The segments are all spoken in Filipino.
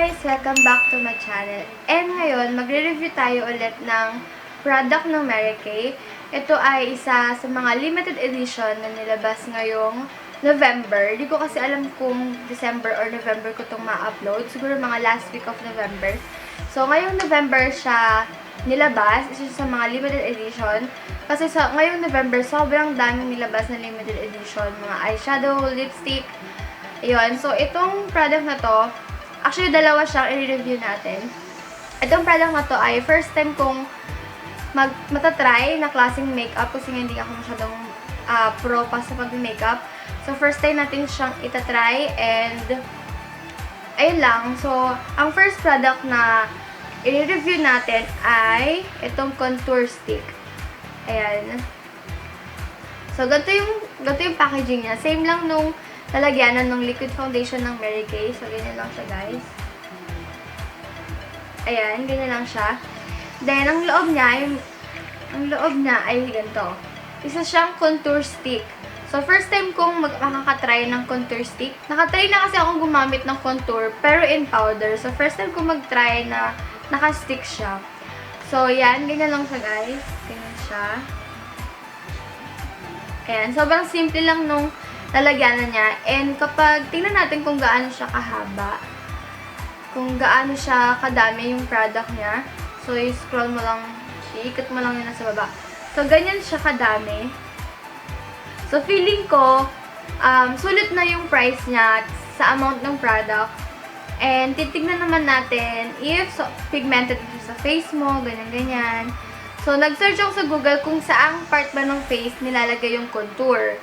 guys! Welcome back to my channel. And ngayon, magre-review tayo ulit ng product ng Mary Kay. Ito ay isa sa mga limited edition na nilabas ngayong November. Di ko kasi alam kung December or November ko itong ma-upload. Siguro mga last week of November. So, ngayong November siya nilabas. Isa sa mga limited edition. Kasi ngayong November, sobrang daming nilabas na limited edition. Mga eyeshadow, lipstick. Ayun. So, itong product na to, actually, dalawa siyang i-review natin. Itong product na to ay first time kong matatry na klaseng makeup kasi hindi ako masyadong pro pa sa pag-makeup. So, first time natin siyang itatry and ayun lang. So, ang first product na i-review natin ay itong contour stick. Ayan. So, ganito yung packaging niya. Same lang nung lalagyanan ng liquid foundation ng Mary Kay. So, ganyan lang siya, guys. Ayan, ganyan lang siya. Then, ang loob niya ay ganito. Isa siyang contour stick. So, first time kong makakatry ng contour stick. Nakatry na kasi akong gumamit ng contour, pero in powder. So, first time kong mag-try na naka-stick siya. So, yan. Ganyan lang siya, guys. Ganyan siya. Ayan. Sobrang simple lang nung lalagyanan niya. And kapag tingnan natin kung gaano siya kahaba, kung gaano siya kadami yung product niya. So, i-scroll mo lang, iikot mo lang yun nasa baba. So, ganyan siya kadami. So, feeling ko, sulit na yung price niya sa amount ng product. And, titignan naman natin if pigmented siya sa face mo, ganyan-ganyan. So, nag-search ako sa Google kung saang part ba ng face nilalagay yung contour.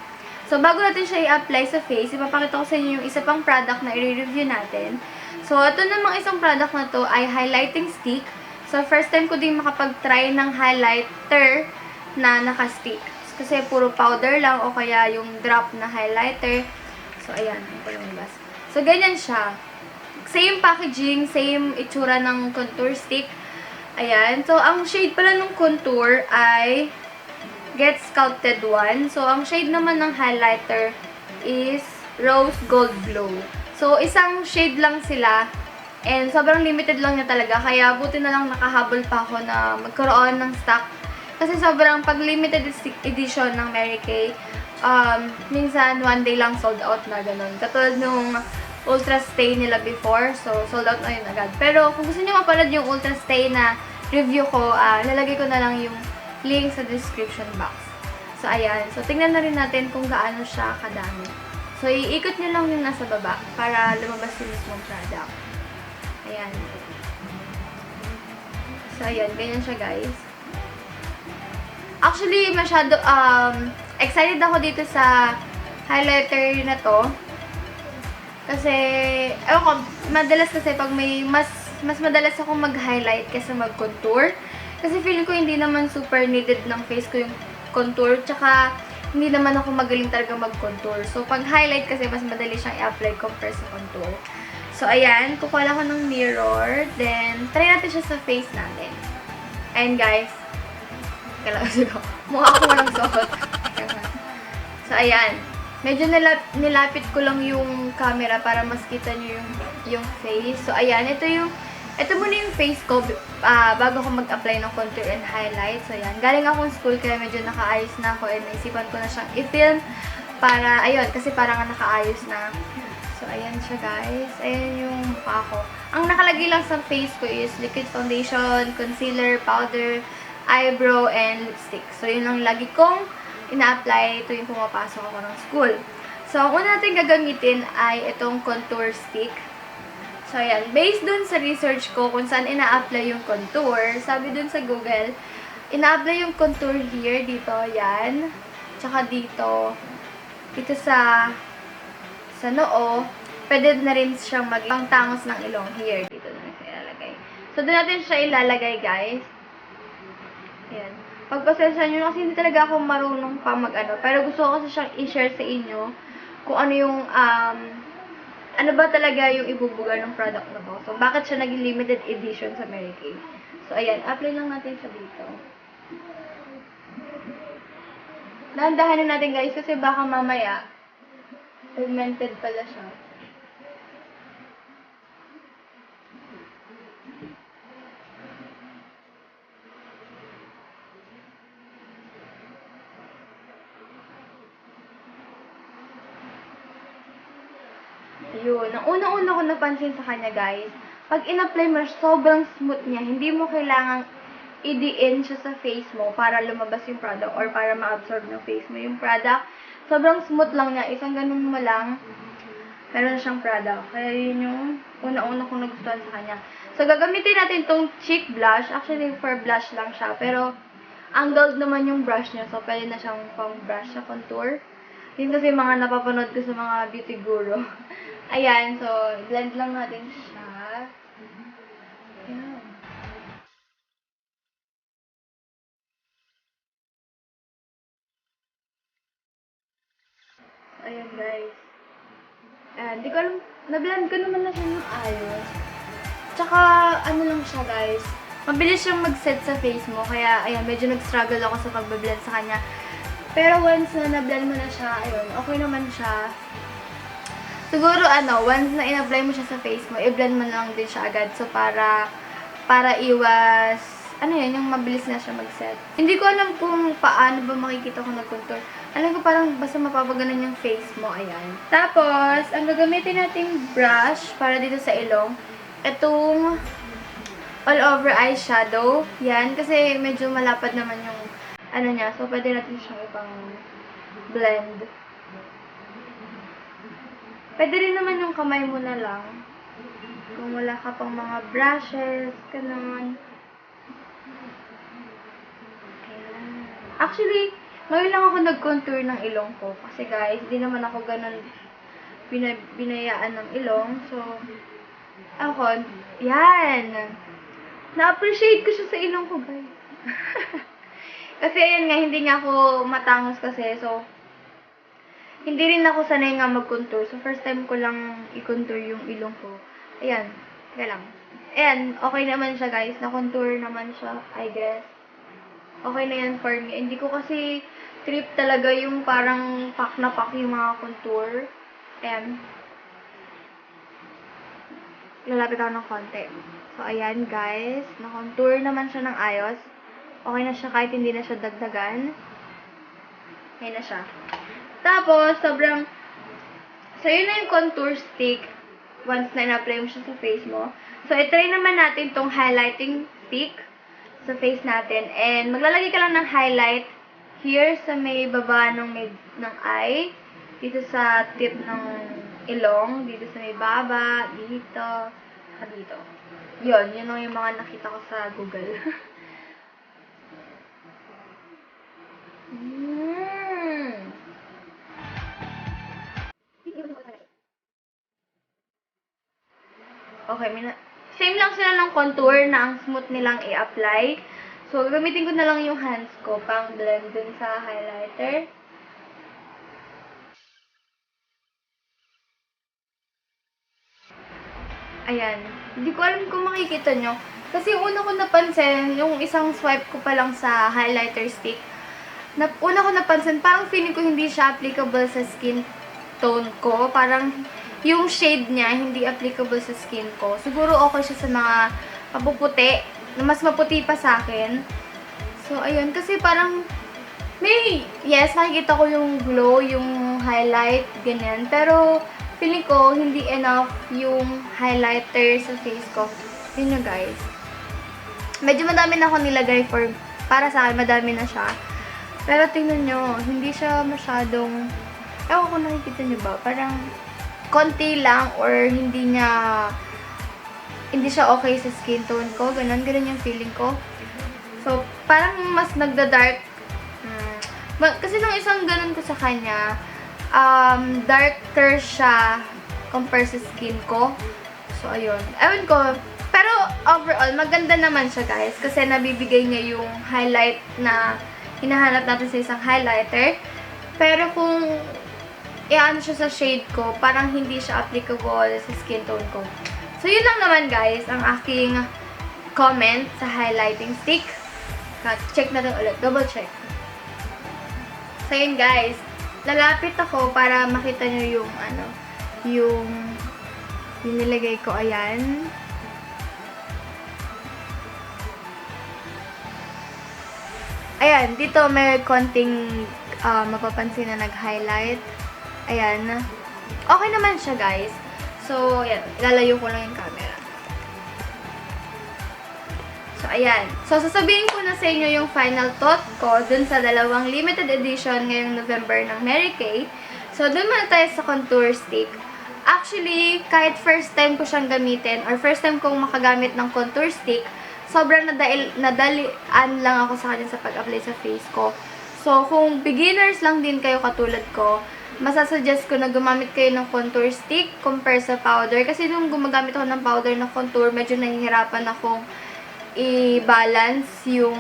So, bago natin siya i-apply sa face, ipapakita ko sa inyo yung isa pang product na i-review natin. So, ito namang isang product na to ay highlighting stick. So, first time ko din makapag-try ng highlighter na naka-stick. Kasi puro powder lang o kaya yung drop na highlighter. So, ayan. So, ganyan siya. Same packaging, same itsura ng contour stick. Ayan. So, ang shade pala ng contour ay Get Sculpted One. So, ang shade naman ng highlighter is Rose Gold Glow. So, isang shade lang sila. And sobrang limited lang niya talaga. Kaya buti na lang nakahabol pa ako na magkaroon ng stock. Kasi sobrang pag limited edition ng Mary Kay, minsan one day lang sold out na ganun. Katulad nung Ultra Stay nila before. So, sold out na yun agad. Pero kung gusto niyo mapanood yung Ultra Stay na review ko, lalagay ko na lang yung link sa description box. So, ayan. So, tingnan na rin natin kung gaano siya kadami. So, iikot nyo lang yung nasa baba para lumabas yung mismong product. Ayan. So, ayan. Ganyan siya, guys. Actually, masyado, excited ako dito sa highlighter na to. Kasi, ewan ko, madalas kasi pag may, mas madalas akong mag-highlight kaysa mag-contour. Kasi feeling ko hindi naman super needed ng face ko yung contour. Tsaka, hindi naman ako magaling talaga mag-contour. So, pag highlight kasi, mas madali siyang i-apply compare sa contour. So, ayan. Kukuha lang ako ng mirror. Then, try natin siya sa face natin. Ayan, guys. Kailangan ko. Mukha ko walang suot. So, ayan. Medyo nilapit ko lang yung camera para mas kita nyo yung face. So, ayan. Ito muna yung face ko bago ako mag-apply ng contour and highlight. So, ayan. Galing akong school kaya medyo nakaayos na ako and naisipan ko na siyang i-film para, ayun, kasi parang nakaayos na. So, ayan siya, guys. Ayan yung mukha ko. Ang nakalagay lang sa face ko is liquid foundation, concealer, powder, eyebrow, and lipstick. So, yun ang lagi kong ina-apply tuwing pumapasok ako ng school. So, ang una natin gagamitin ay itong contour stick. So, ayan. Based dun sa research ko kung saan ina-apply yung contour, sabi dun sa Google, ina-apply yung contour here, dito, yan. Tsaka dito sa noo. Pwede na rin siyang maging tangos ng ilong here. Dito na siya ilalagay. So, dun natin siya ilalagay, guys. Ayan. Pagpasensya nyo kasi hindi talaga ako marunong pa mag-ano. Pero gusto ko kasi siyang i-share sa inyo kung ano yung, ano ba talaga yung ibubuga ng product na to. So, bakit siya naging limited edition sa Mary Kay. So, ayan. Apply lang natin siya dito. Dahan-dahanin natin, guys, kasi baka mamaya pigmented pala siya. Yun. Ang unang-una ko napansin sa kanya, guys, pag in-apply mo, sobrang smooth niya. Hindi mo kailangang i-in siya sa face mo para lumabas yung product or para ma-absorb ng face mo yung product. Sobrang smooth lang niya. Isang ganun mo lang, meron na siyang product. Kaya yun yung una-una kong nagustuhan sa kanya. So, gagamitin natin tong cheek blush. Actually, for blush lang siya. Pero, angled naman yung brush niya. So, pwede na siyang pang brush sa contour. Yun kasi mga napapanood ko sa mga beauty guru. Ayan, so, blend lang natin siya. Ayan. Ayan, guys. Ayan, di ko alam, na-blend ko naman na siya ng ayos. Tsaka, ano lang siya, guys. Mabilis siyang mag-set sa face mo. Kaya, ayan, medyo nag-struggle ako sa pag-blend sa kanya. Pero once na na-blend mo na siya, ayun, okay naman siya. Siguro, once na in-apply mo siya sa face mo, i-blend mo lang din siya agad. So, para iwas, yung mabilis na siya mag-set. Hindi ko alam kung paano ba makikita kung nag-contour. Alam ko parang basta mapapaganan yung face mo, ayan. Tapos, ang gagamitin nating brush para dito sa ilong, itong all over eyeshadow. Yan, kasi medyo malapad naman yung niya. So, pwede natin siyang ipang blend. Pwede rin naman yung kamay mo na lang. Kung wala ka pang mga brushes, ganun. Ayan. Actually, ngayon lang ako nag-contour ng ilong ko. Kasi guys, di naman ako ganun binayaan ng ilong. So, ako, yan. Na-appreciate ko siya sa ilong ko, guys. Kasi ayan nga, hindi nga ako matangos kasi. So, hindi rin ako sanay nga mag-contour. So, first time ko lang i-contour yung ilong ko. Ayan. Kaya lang. Ayan. Okay naman siya, guys. Na-contour naman siya, I guess. Okay na yan for me. Hindi ko kasi trip talaga yung parang pack na pack yung mga contour. Ayan. Lalapit ako ng konti. So, ayan, guys. Na-contour naman siya ng ayos. Okay na siya kahit hindi na siya dagdagan. Ayan na siya. Tapos, so, yun na yung contour stick once na in-apply mo siya sa face mo. So, itry naman natin tong highlighting stick sa face natin. And, maglalagay ka lang ng highlight here sa may baba ng eye, dito sa tip ng ilong, dito sa may baba, dito, dito. Yun lang yung mga nakita ko sa Google. Okay, same lang sila ng contour na ang smooth nilang i-apply. So, gagamitin ko na lang yung hands ko pang blend dun sa highlighter. Ayan. Hindi ko alam kung makikita nyo. Kasi yung una ko napansin, yung isang swipe ko pa lang sa highlighter stick, una ko napansin, parang feeling ko hindi siya applicable sa skin tone ko. Parang yung shade niya, hindi applicable sa skin ko. Siguro okay siya sa mga mapuputi, na mas maputi pa sa akin. So, ayun. Kasi parang, yes, nakikita ko yung glow, yung highlight, ganyan. Pero, feeling ko, hindi enough yung highlighter sa face ko. Yun yung guys. Medyo madami na ako nilagay para sa akin, madami na siya. Pero tingnan nyo, hindi siya masyadong, ewan ko nakikita nyo ba, parang konti lang or hindi siya okay sa skin tone ko. Ganun yung feeling ko. So, parang mas nagda-dark. Kasi nung isang ganun ko sa kanya, darker siya compare sa skin ko. So, ayun. Ewan ko. Pero, overall, maganda naman siya, guys. Kasi nabibigay niya yung highlight na hinahanap natin sa isang highlighter. Pero kung i-ano siya sa shade ko, parang hindi siya applicable sa skin tone ko. So, yun lang naman, guys, ang aking comment sa highlighting stick. Check natin ulit. Double check. So, yun, guys. Lalapit ako para makita nyo yung nilagay ko. Ayan. Ayan, dito may konting mapapansin na nag-highlight. Ayan. Okay naman siya, guys. So, yan. Lalayo ko lang yung camera. So, ayan. So, sasabihin ko na sa inyo yung final thought ko dun sa dalawang limited edition ngayong November ng Mary Kay. So, dun muna tayo sa contour stick. Actually, kahit first time ko siyang gamitin or first time kong makagamit ng contour stick, sobrang nadalian lang ako sa kanya sa pag-apply sa face ko. So, kung beginners lang din kayo katulad ko, masasuggest ko na gumamit kayo ng contour stick compare sa powder. Kasi nung gumagamit ako ng powder na contour, medyo nahihirapan akong i-balance yung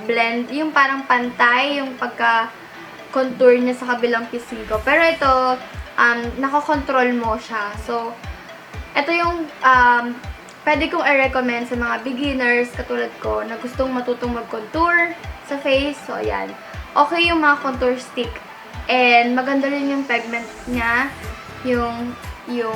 blend, yung parang pantay, yung pagka-contour niya sa kabilang pisngi ko. Pero ito, nakakontrol mo siya. So, ito yung pwede kong i-recommend sa mga beginners katulad ko na gustong matutong mag-contour sa face. So, ayan. Okay yung mga contour stick. And, maganda rin yung pigment niya.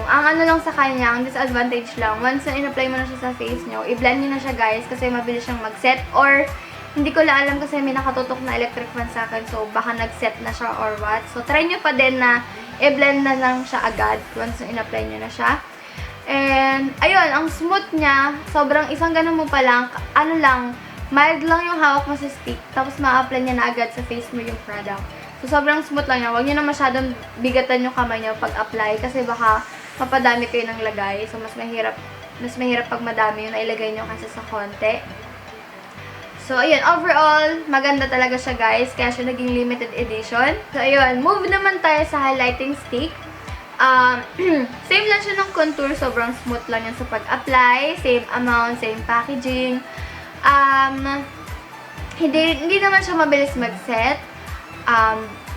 Ang ano lang sa kanya, ang disadvantage lang, once na in-apply mo na siya sa face nyo, i-blend nyo na siya guys kasi mabilis siyang mag-set. Or, hindi ko lang alam kasi may nakatutok na electric fan sa akin. So, baka nag-set na siya or what. So, try nyo pa din na i-blend na lang siya agad once na in-apply nyo na siya. And, ayun, ang smooth niya, sobrang isang ganun mo pa lang, ano lang, mild lang yung hawak mo sa stick, tapos ma-apply niya na agad sa face mo yung product. So, sobrang smooth lang niya. Huwag niyo na masyadong bigatan yung kamay niyo pag-apply kasi baka mapadami kayo ng lagay. So, mas mahirap pag madami yung nailagay niyo kasi sa konti. So, ayun, overall, maganda talaga siya guys, kaya siya naging limited edition. So, ayun, move naman tayo sa highlighting stick. Same lang siya ng contour, sobrang smooth lang yan sa pag-apply, same amount, same packaging. Hindi naman siya mabilis mag-set.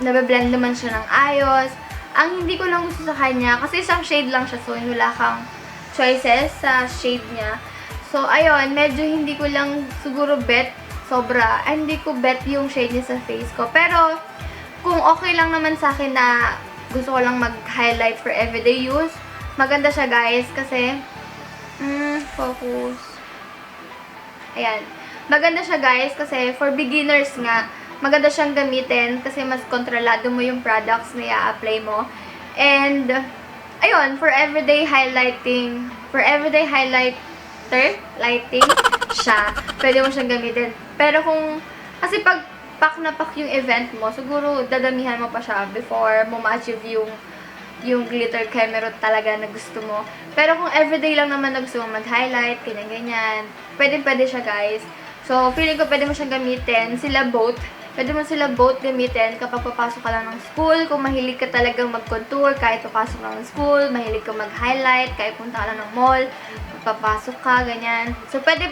Nabe-blend naman siya ng ayos. Ang hindi ko lang gusto sa kanya, kasi isang shade lang siya, so wala kang choices sa shade niya. So, ayun, medyo hindi ko lang siguro bet, hindi ko bet yung shade niya sa face ko. Pero, kung okay lang naman sa akin na gusto ko lang mag-highlight for everyday use, maganda siya guys, kasi, focus. Ayan. Maganda siya guys, kasi for beginners nga, maganda siyang gamitin, kasi mas kontrolado mo yung products na i-apply mo. And, ayun, for everyday lighting siya, pwede mo siyang gamitin. Pero kung, kasi pag pack na pack yung event mo, siguro dadamihan mo pa siya before mo ma-achieve yung glitter camerot talaga na gusto mo. Pero kung everyday lang naman na gusto mo mag-highlight, ganyan-ganyan, pwede siya guys. So, feeling ko pwede mo siyang gamitin, pwede mo sila both gamitin kapag papasok ka lang ng school, kung mahilig ka talagang mag-contour, kahit papasok lang ng school, mahilig ka mag-highlight, kahit punta ka lang ng mall, papasok ka, ganyan. So, pwede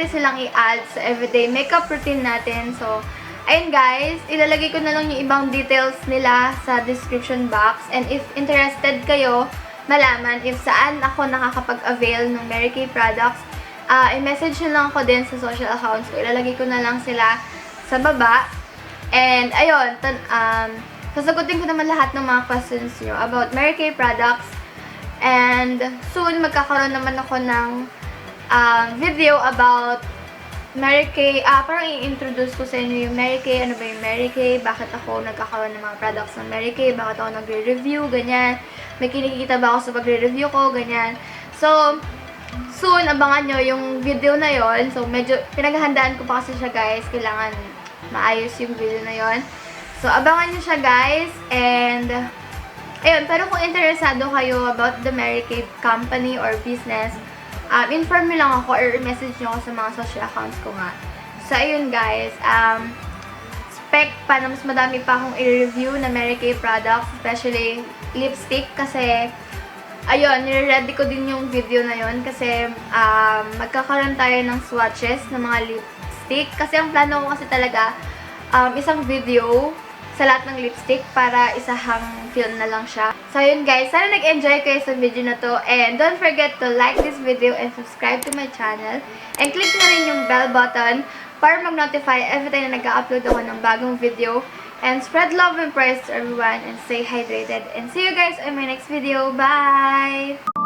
silang i-add sa everyday makeup routine natin. So, ayun guys, ilalagay ko na lang yung ibang details nila sa description box. And if interested kayo malaman if saan ako nakakapag-avail ng Mary Kay products, i-message nyo lang ako din sa social accounts ko. Ilalagay ko na lang sila sa baba. And, ayun, sasagutin ko naman lahat ng mga questions nyo about Mary Kay products. And, soon, magkakaroon naman ako ng video about Mary Kay. Parang i-introduce ko sa inyo yung Mary Kay. Ano ba yung Mary Kay? Bakit ako nagkakaroon ng mga products ng Mary Kay? Bakit ako nagre-review? Ganyan. May kinikita ba ako sa pagre-review ko? Ganyan. So, soon, abangan nyo yung video na yon. So, medyo pinaghahandaan ko pa kasi siya guys. Kailangan maayos yung video na yon. So, abangan nyo siya guys. And, ayun, pero kung interesado kayo about the Mary Kay company or business, inform nyo lang ako or message nyo ako sa mga social accounts ko nga. So, ayun guys, expect pa na mas madami pa akong i-review na Mary Kay products, especially lipstick, kasi ayun, nire-ready ko din yung video na yon kasi magkakaroon tayo ng swatches ng mga lipstick. Kasi ang plano ko kasi talaga, isang video sa lahat ng lipstick para isahang film na lang siya. So yun guys, sana nag-enjoy kayo sa video na to. And don't forget to like this video and subscribe to my channel. And click na rin yung bell button para mag-notify every time na nag-upload ako ng bagong video. And spread love and prayers to everyone and stay hydrated. And see you guys in my next video. Bye!